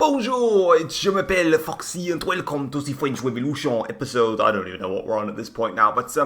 Bonjour, je m'appelle Foxy and welcome to the French Revolution episode. I don't even know what we're on at this point now, but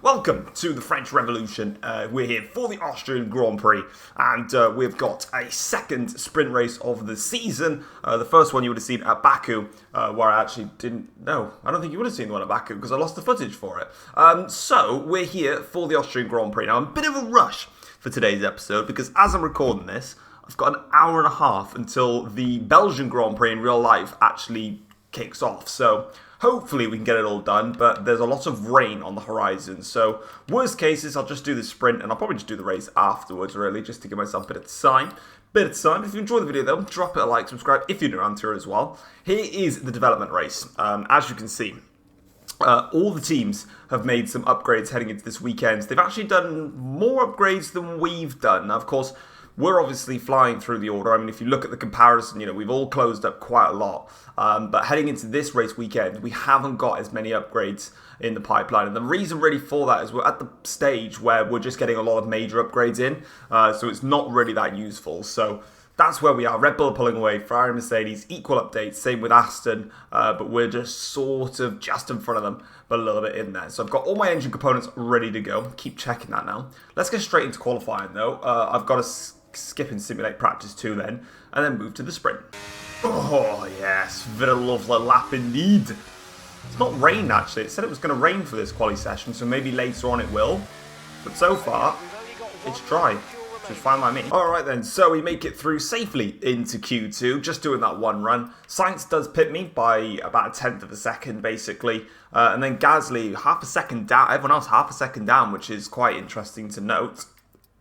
welcome to the French Revolution. We're here for the Austrian Grand Prix, and we've got a second sprint race of the season. The first one you would have seen at Baku, where I actually didn't know. I don't think you would have seen the one at Baku because I lost the footage for it. So we're here for the Austrian Grand Prix. Now, I'm a bit of a rush for today's episode because as I'm recording this, I've got an hour and a half until the Belgian Grand Prix in real life actually kicks off. So hopefully we can get it all done, but there's a lot of rain on the horizon. So worst cases, I'll just do the sprint and I'll probably just do the race afterwards, really, just to give myself a bit of time. If you enjoyed the video though, drop it a like, subscribe if you're new around here as well. Here is the development race. As you can see, all the teams have made some upgrades heading into this weekend. They've actually done more upgrades than we've done. Now, of course, we're obviously flying through the order. I mean, if you look at the comparison, we've all closed up quite a lot. But heading into this race weekend, we haven't got as many upgrades in the pipeline. And the reason really for that is we're at the stage where we're just getting a lot of major upgrades in. So it's not really that useful. So that's where we are. Red Bull are pulling away, Ferrari and Mercedes, equal updates, same with Aston, but we're just sort of just in front of them, but a little bit in there. So I've got all my engine components ready to go. Keep checking that now. Let's get straight into qualifying though. I've got to skip and simulate practice 2 then, and then move to the sprint. Oh yes, very lovely lap indeed. It's not rained actually. It said it was going to rain for this quali session, so maybe later on it will. But so far, it's dry. Which is fine by me. Alright then, so we make it through safely into Q2, just doing that one run. Sainz does pit me by about 1/10 of a second, basically. And then Gasly, half a second down. Everyone else half a second down, which is quite interesting to note.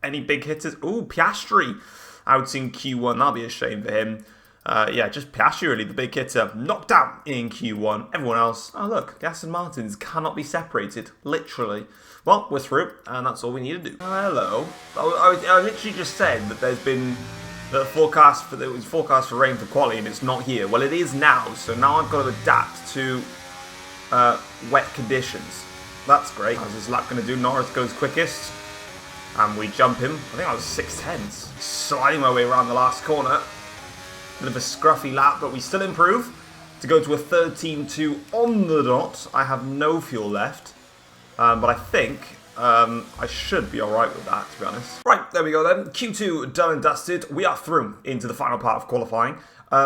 Any big hitters? Ooh, Piastri out in Q1. That'll be a shame for him. Yeah, just Piastri really, the big hitter. Knocked out in Q1. Everyone else, oh look, Aston Martins cannot be separated, literally. Well, we're through, and that's all we need to do. Hello. I literally just said that there's been the forecast for rain for quali, and it's not here. Well, it is now, so now I've got to adapt to wet conditions. That's great. How's this lap going to do? Norris goes quickest. And we jump him. I think I was 6/10. Sliding my way around the last corner. Bit of a scruffy lap, but we still improve to go to a 13.2 on the dot. I have no fuel left. But I think I should be alright with that, to be honest. Right, there we go then. Q2 done and dusted. We are through into the final part of qualifying.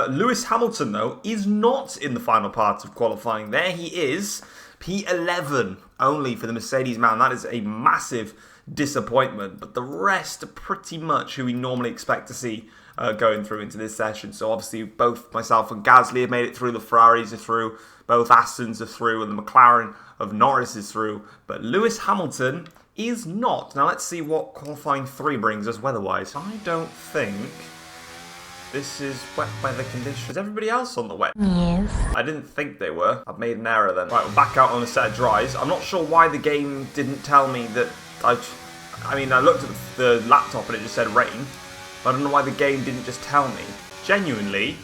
Lewis Hamilton, though, is not in the final part of qualifying. There he is. P11 only for the Mercedes man. That is a massive disappointment, but the rest are pretty much who we normally expect to see going through into this session. So obviously both myself and Gasly have made it through, the Ferraris are through, both Astons are through, and the McLaren of Norris is through, but Lewis Hamilton is not. Now let's see what qualifying 3 brings us weather-wise. I don't think this is wet weather conditions. Is everybody else on the wet? Yes. I didn't think they were. I've made an error then. Right, we're back out on a set of dries. I'm not sure why the game didn't tell me that I mean, I looked at the laptop and it just said rain. But I don't know why the game didn't just tell me. Genuinely,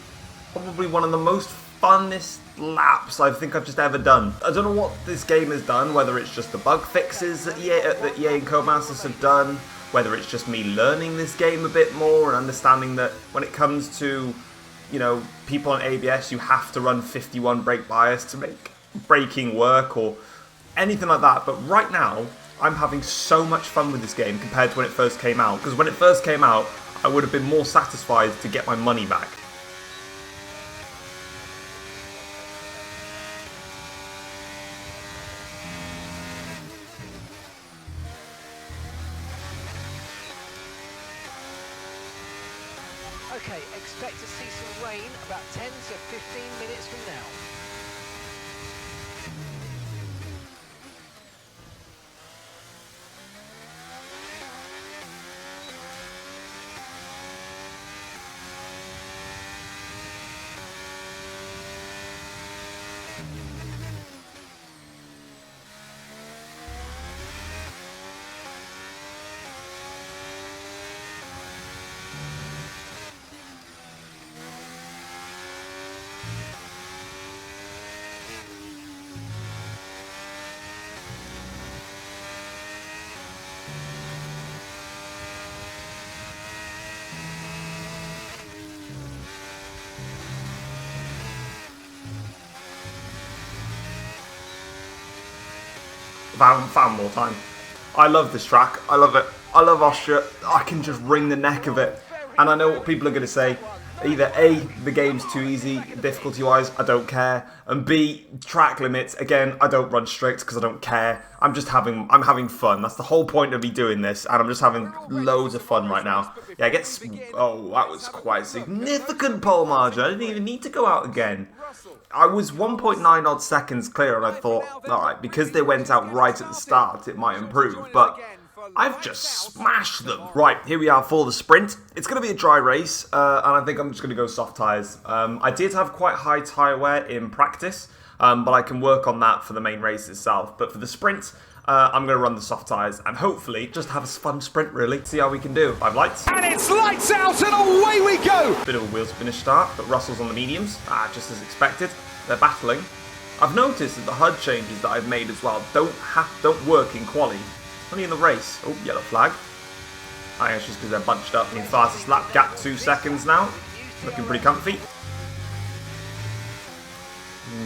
probably one of the most funnest laps I think I've just ever done. I don't know what this game has done, whether it's just the bug fixes that EA and Codemasters have done, whether it's just me learning this game a bit more and understanding that when it comes to, people on ABS, you have to run 51 brake bias to make braking work or anything like that. But right now, I'm having so much fun with this game compared to when it first came out. Because when it first came out, I would have been more satisfied to get my money back. Okay, expect to see some rain about 10 to 15 minutes from now. found more time. I love this track. I love it. I love Austria. I can just wring the neck of it. And I know what people are going to say. Either A, the game's too easy, difficulty-wise, I don't care. And B, track limits, again, I don't run straight because I don't care. I'm having fun. That's the whole point of me doing this, and I'm just having loads of fun right now. Yeah, oh, that was quite a significant pole margin. I didn't even need to go out again. I was 1.9 odd seconds clear, and I thought, alright, because they went out right at the start, it might improve, but I've just smashed them. Right, here we are for the sprint. It's going to be a dry race, and I think I'm just going to go soft tyres. I did have quite high tyre wear in practice, but I can work on that for the main race itself. But for the sprint, I'm going to run the soft tyres and hopefully just have a fun sprint, really. See how we can do. 5 lights. And it's lights out and away we go! Bit of a wheels finish start, but Russell's on the mediums, just as expected. They're battling. I've noticed that the HUD changes that I've made as well don't work in quali. Only in the race. Oh, yellow flag. I think it's just because they're bunched up. In fastest lap gap, 2 seconds now. Looking pretty comfy.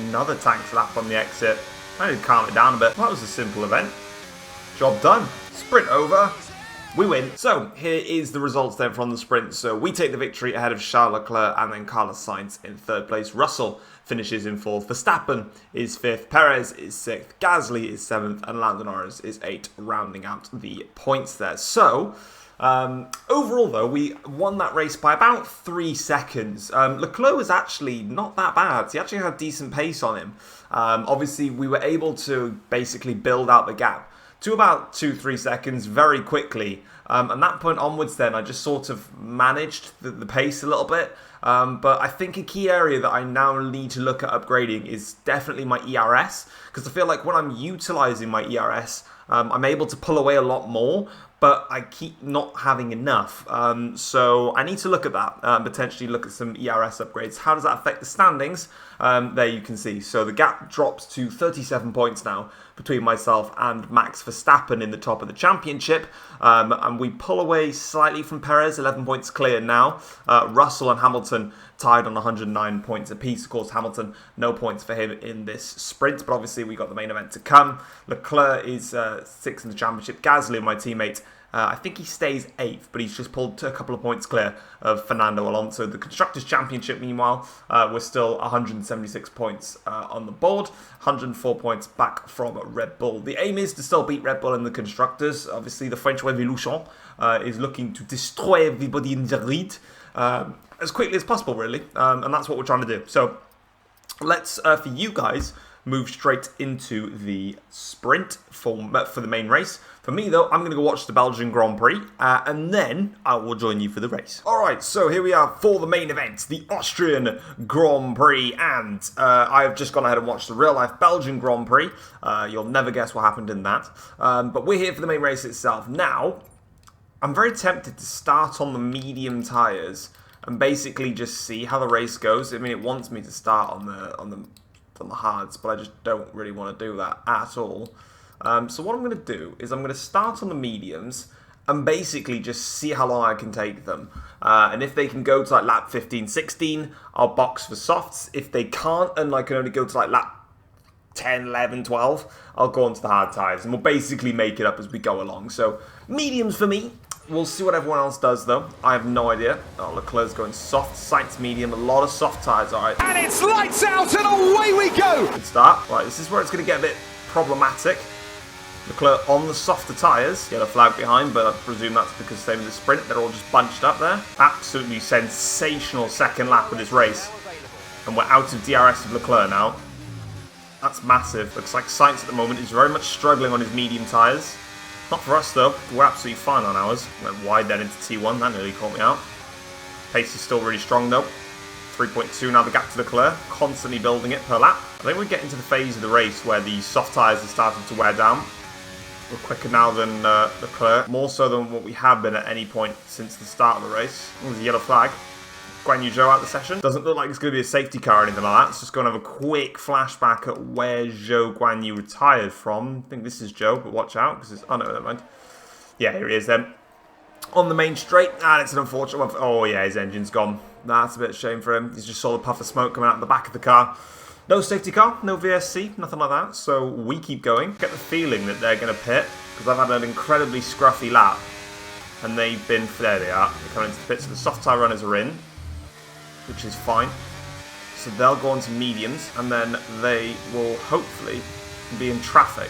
Another tank lap on the exit. I need to calm it down a bit. That was a simple event. Job done. Sprint over. We win. So, here is the results then from the sprint. So, we take the victory ahead of Charles Leclerc and then Carlos Sainz in 3rd place. Russell finishes in 4th. Verstappen is 5th. Perez is 6th. Gasly is 7th. And Lando Norris is 8th, rounding out the points there. So, overall though, we won that race by about 3 seconds. Leclerc was actually not that bad. He actually had decent pace on him. Obviously, we were able to basically build out the gap to about 2-3 seconds very quickly. And that point onwards then, I just sort of managed the pace a little bit. But I think a key area that I now need to look at upgrading is definitely my ERS. Because I feel like when I'm utilising my ERS, I'm able to pull away a lot more, but I keep not having enough. So I need to look at that, potentially look at some ERS upgrades. How does that affect the standings? There you can see. So the gap drops to 37 points now between myself and Max Verstappen in the top of the championship. And we pull away slightly from Perez, 11 points clear now. Russell and Hamilton tied on 109 points apiece. Of course, Hamilton, no points for him in this sprint, but obviously we got the main event to come. Leclerc is 6th in the championship. Gasly, my teammate, I think he stays 8th, but he's just pulled a couple of points clear of Fernando Alonso. The Constructors' Championship, meanwhile, we're still 176 points on the board, 104 points back from Red Bull. The aim is to still beat Red Bull in the Constructors. Obviously, the French Revolution is looking to destroy everybody in the grid as quickly as possible, really, and that's what we're trying to do. So let's, for you guys, move straight into the sprint for the main race. For me, though, I'm going to go watch the Belgian Grand Prix, and then I will join you for the race. Alright, so here we are for the main event, the Austrian Grand Prix, and I've just gone ahead and watched the real-life Belgian Grand Prix. You'll never guess what happened in that. But we're here for the main race itself. Now, I'm very tempted to start on the medium tyres and basically just see how the race goes. I mean, it wants me to start on the hards, but I just don't really want to do that at all. So what I'm going to do is I'm going to start on the mediums and basically just see how long I can take them. And if they can go to like lap 15, 16, I'll box for softs. If they can't and I can only go to like lap 10, 11, 12, I'll go onto the hard tyres. And we'll basically make it up as we go along. So mediums for me. We'll see what everyone else does, though. I have no idea. Oh, Leclerc's going soft, Sainz medium, a lot of soft tyres, all right. And it's lights out and away we go! Good start. Right, this is where it's going to get a bit problematic. Leclerc on the softer tyres. Yellow flag behind, but I presume that's because same as the sprint. They're all just bunched up there. Absolutely sensational second lap of this race. And we're out of DRS of Leclerc now. That's massive. Looks like Sainz at the moment is very much struggling on his medium tyres. Not for us, though. We're absolutely fine on ours. Went wide then into T1. That nearly caught me out. Pace is still really strong, though. 3.2 now the gap to Leclerc. Constantly building it per lap. I think we're getting to the phase of the race where the soft tyres are starting to wear down. We're quicker now than Leclerc. More so than what we have been at any point since the start of the race. There's a yellow flag. Guan Yu Zhou out the session. Doesn't look like it's going to be a safety car or anything like that. It's just going to have a quick flashback at where Zhou Guan Yu retired from. I think this is Zhou, but watch out because it's... Oh, no, never mind. Yeah, here he is then. On the main straight. And it's an unfortunate one. Oh, yeah, his engine's gone. That's a bit of a shame for him. He's just saw the puff of smoke coming out the back of the car. No safety car, no VSC, nothing like that. So we keep going. Get the feeling that they're going to pit because I've had an incredibly scruffy lap. And they've been, there they are, they're coming into the pits. So the soft tyre runners are in, which is fine. So they'll go on to mediums, and then they will hopefully be in traffic,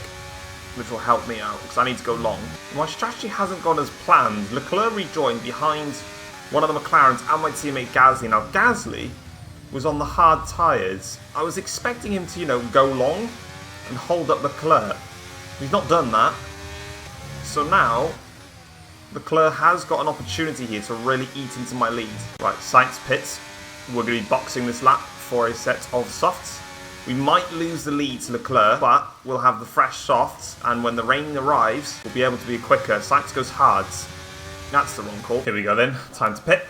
which will help me out, because I need to go long. My strategy hasn't gone as planned. Leclerc rejoined behind one of the McLarens and my teammate Gasly. Now, Gasly was on the hard tyres. I was expecting him to, go long and hold up Leclerc. He's not done that. So now, Leclerc has got an opportunity here to really eat into my lead. Right, Sainz pits. We're going to be boxing this lap for a set of softs. We might lose the lead to Leclerc, but we'll have the fresh softs, and when the rain arrives, we'll be able to be quicker. Sainz goes hards. That's the wrong call. Here we go then, time to pit.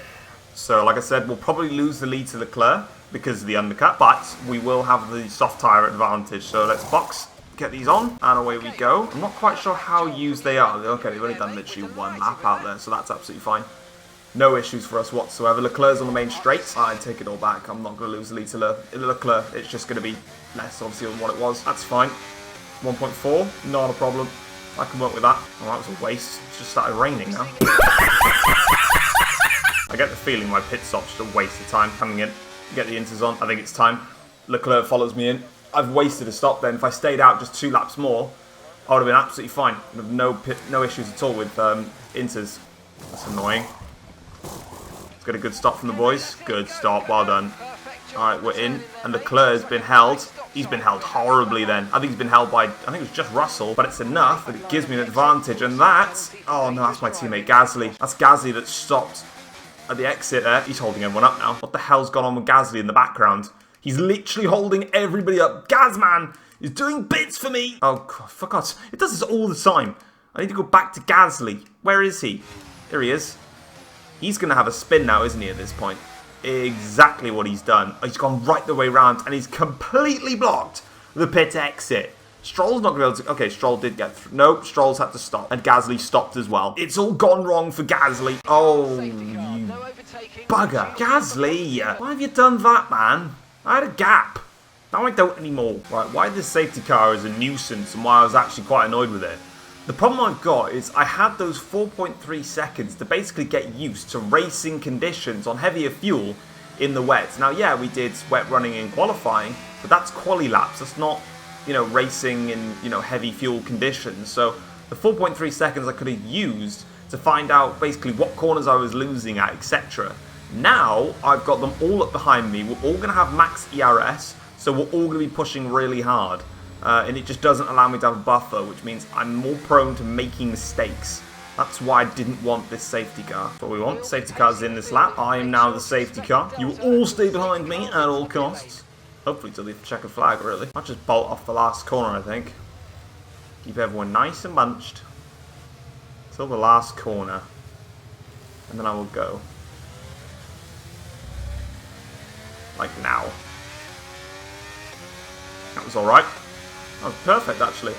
So like I said, we'll probably lose the lead to Leclerc because of the undercut, but we will have the soft tyre advantage. So let's box, get these on, and away we go. I'm not quite sure how used they are. Okay, they've only done literally one lap out there, so that's absolutely fine. No issues for us whatsoever. Leclerc's on the main straight. I take it all back. I'm not going to lose the lead to Leclerc. It's just going to be less, obviously, than what it was. That's fine. 1.4, not a problem. I can work with that. Oh, that was a waste. It's just started raining now. I get the feeling my pit stop's just a waste of time coming in. Get the inters on. I think it's time. Leclerc follows me in. I've wasted a stop then. If I stayed out just 2 laps more, I would have been absolutely fine. No issues at all with inters. That's annoying. Get a good stop from the boys. Good stop. Well done. Alright, we're in. And Leclerc has been held. He's been held horribly then. I think he's been held by, I think it was just Russell. But it's enough that it gives me an advantage. And that's, oh no, that's my teammate Gasly. That's Gasly that stopped at the exit there. He's holding everyone up now. What the hell's gone on with Gasly in the background? He's literally holding everybody up. Gazman is doing bits for me. Oh, God, for God's sake. It does this all the time. I need to go back to Gasly. Where is he? Here he is. He's going to have a spin now, isn't he, at this point? Exactly what he's done. He's gone right the way round, and he's completely blocked the pit exit. Stroll's not going to be able to... Okay, Stroll did get through. Nope, Stroll's had to stop. And Gasly stopped as well. It's all gone wrong for Gasly. Oh, you bugger. Gasly, why have you done that, man? I had a gap. Now I don't anymore. Right, why this safety car is a nuisance and why I was actually quite annoyed with it. The problem I've got is I had those 4.3 seconds to basically get used to racing conditions on heavier fuel in the wet. Now, yeah, we did wet running in qualifying, but that's quali laps. That's not, racing in, heavy fuel conditions. So the 4.3 seconds I could have used to find out basically what corners I was losing at, etc. Now, I've got them all up behind me. We're all going to have max ERS, so we're all going to be pushing really hard. And it just doesn't allow me to have a buffer, which means I'm more prone to making mistakes. That's why I didn't want this safety car. That's what we want. Safety car's in this lap. I am now the safety car. You will all stay behind me at all costs. Hopefully till the checkered flag, really. I'll just bolt off the last corner, I think. Keep everyone nice and bunched. Till the last corner. And then I will go. Like now. That was alright. That was perfect, actually.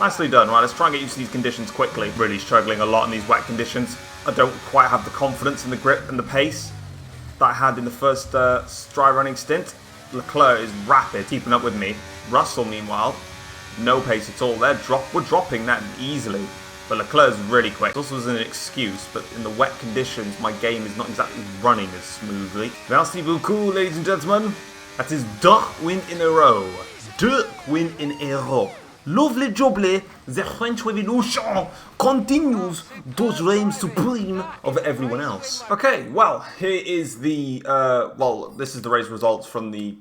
Nicely done. Right, let's try and get used to these conditions quickly. Really struggling a lot in these wet conditions. I don't quite have the confidence and the grip and the pace that I had in the first dry running stint. Leclerc is rapid, keeping up with me. Russell, meanwhile, no pace at all. We're dropping that easily. But Leclerc's really quick. This was an excuse, but in the wet conditions, my game is not exactly running as smoothly. Merci beaucoup, ladies and gentlemen. That is deux wins in a row. Deux wins in a row. Lovely jubbly, the French Revolution continues those reign supreme of everyone else. Okay, well, here is the, this is the race results from the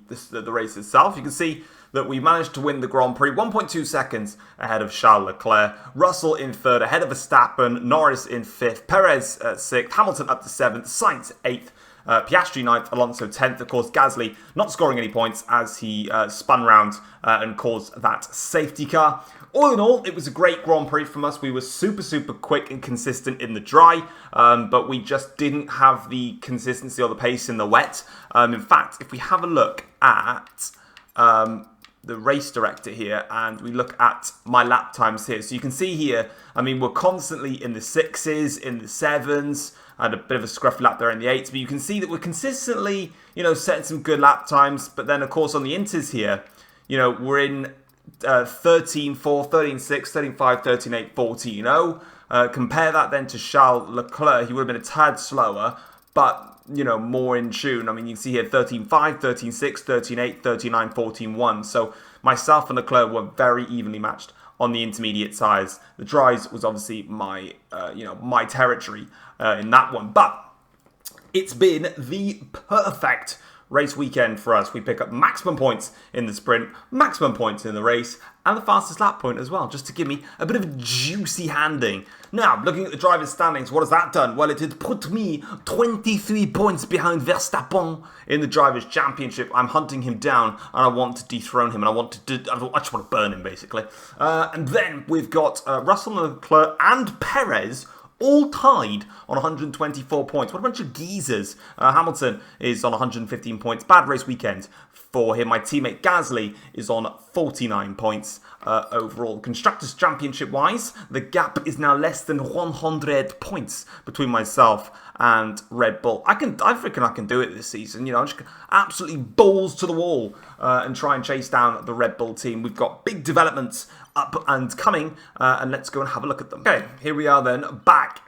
race itself. You can see that we managed to win the Grand Prix 1.2 seconds ahead of Charles Leclerc. Russell in third, ahead of Verstappen. Norris in fifth. Perez 6th. Hamilton up to 7th. Sainz 8th. Piastri 9th, Alonso 10th. Of course, Gasly not scoring any points as he spun round and caused that safety car. All in all, it was a great Grand Prix from us. We were super, super quick and consistent in the dry, but we just didn't have the consistency or the pace in the wet. In fact, if we have a look at the race director here and we look at my lap times here, so you can see here, I mean, we're constantly in the 6s, in the 7s, I had a bit of a scruffy lap there in the 8s, but you can see that we're consistently, setting some good lap times. But then, of course, on the Inters here, we're in 13.4, 13.6, 13.5, 13.8, 14.0. Compare that then to Charles Leclerc. He would have been a tad slower, but more in tune. I mean, you can see here 13.5, 13.6, 13.8, 13.9, 14.1. So myself and Leclerc were very evenly matched on the intermediate size. The dries was obviously my, my territory in that one. But it's been the perfect race weekend for us. We pick up maximum points in the sprint, maximum points in the race, and the fastest lap point as well, just to give me a bit of a juicy handing. Now, looking at the driver's standings, what has that done? Well, it had put me 23 points behind Verstappen in the Drivers' Championship. I'm hunting him down, and I want to dethrone him, and I just want to burn him, basically. And then we've got Russell, Leclerc, and Perez all tied on 124 points. What a bunch of geezers. Hamilton is on 115 points. Bad race weekend for him. My teammate Gasly is on 49 points overall. Constructors' Championship-wise, the gap is now less than 100 points between myself and Red Bull. I reckon I can do it this season. I'm just absolutely balls to the wall and try and chase down the Red Bull team. We've got big developments up and coming, and let's go and have a look at them. Okay, here we are then, back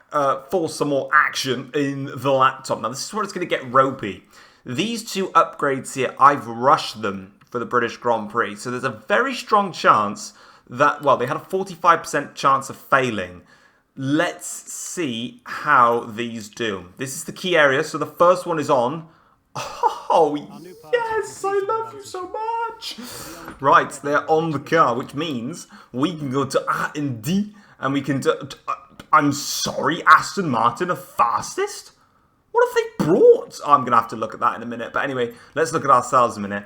for some more action in the laptop. Now, this is where it's going to get ropey. These two upgrades here, I've rushed them for the British Grand Prix, so there's a very strong chance that, well, they had a 45% chance of failing. Let's see how these do. This is the key area, so the first one is on. Oh, yes, I love you so much. Right, they're on the car, which means we can go to A and D, and we can do... I'm sorry, Aston Martin are fastest? What have they brought? I'm going to have to look at that in a minute. But anyway, let's look at ourselves a minute.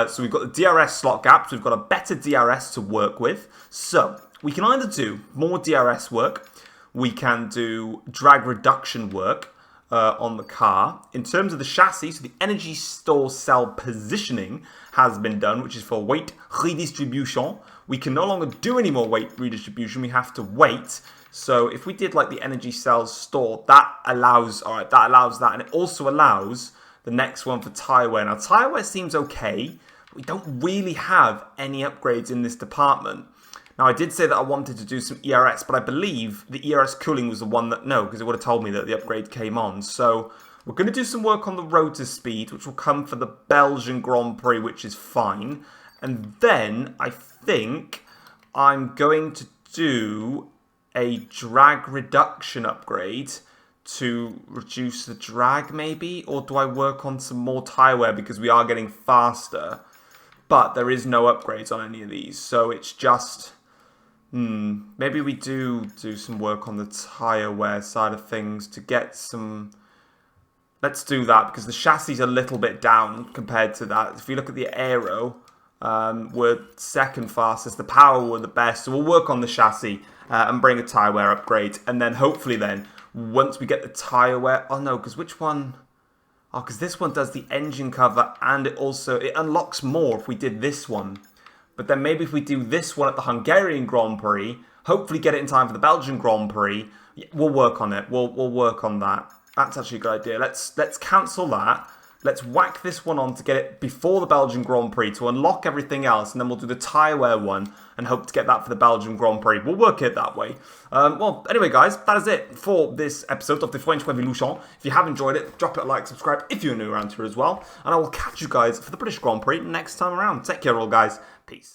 So we've got the DRS slot gaps. We've got a better DRS to work with. So we can either do more DRS work. We can do drag reduction work on the car. In terms of the chassis, so the energy store cell positioning has been done, which is for weight redistribution. We can no longer do any more weight redistribution. We have to wait. So if we did like the energy cells store, that allows that. And it also allows the next one for tyre wear. Now, tyre wear seems okay. We don't really have any upgrades in this department. Now, I did say that I wanted to do some ERS, but I believe the ERS cooling was the one that, no, because it would have told me that the upgrade came on. So we're going to do some work on the rotor speed, which will come for the Belgian Grand Prix, which is fine. And then I think I'm going to do a drag reduction upgrade to reduce the drag, maybe? Or do I work on some more tyre wear because we are getting faster? But there is no upgrades on any of these, so it's just... maybe we do some work on the tyre wear side of things to get some... Let's do that, because the chassis is a little bit down compared to that. If you look at the aero, we're second fastest. The power were the best, so we'll work on the chassis and bring a tyre wear upgrade. And then hopefully then, once we get the tyre wear... Oh no, because which one... Oh, because this one does the engine cover, and it unlocks more if we did this one. But then maybe if we do this one at the Hungarian Grand Prix, hopefully get it in time for the Belgian Grand Prix, we'll work on it. We'll work on that. That's actually a good idea. Let's cancel that. Let's whack this one on to get it before the Belgian Grand Prix to unlock everything else, and then we'll do the tyre wear one and hope to get that for the Belgian Grand Prix. We'll work it that way. Well, anyway, guys, that is it for this episode of the French Revolution. If you have enjoyed it, drop it a like, subscribe if you're new around here as well, and I will catch you guys for the British Grand Prix next time around. Take care, all guys. Peace.